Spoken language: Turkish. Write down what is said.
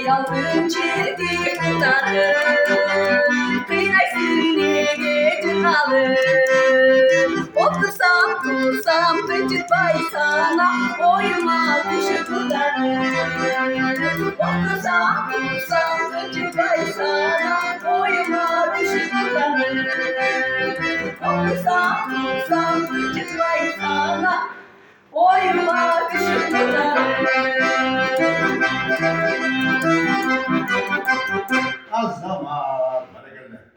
Yalnız çirkin tutarım, kıynaysın nege çıkalım. Otursam dursam gıcıkbay sana, oyuma düşüp tutarım. Otursam dursam gıcıkbay sana, oyuma düşüp tutarım. Otursam dursam gıcıkbay sana, oyuma düşüp tutarım. Az zaman. Bana gelme.